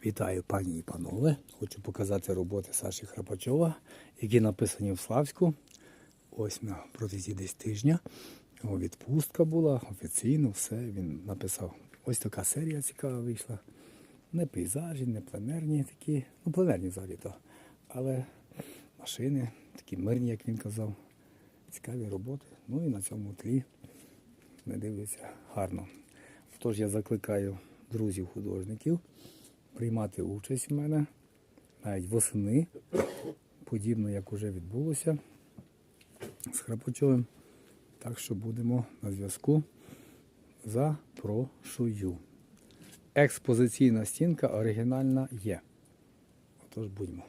Вітаю, пані і панове. Хочу показати роботи Саші Храпачова, які написані в Славську. Ось на протязі десь тижня. Його відпустка була, офіційно все він написав. Ось така серія цікава вийшла. Не пейзажі, не пленерні такі. Ну, пленерні взагалі то. Але машини, такі мирні, як він казав. Цікаві роботи. Ну і на цьому тлі не дивляться гарно. Тож я закликаю друзів-художників приймати участь в мене, навіть восени, подібно як вже відбулося з Храпачовим. Так що будемо на зв'язку. Запрошую. Експозиційна стінка оригінальна є. Отож будьмо.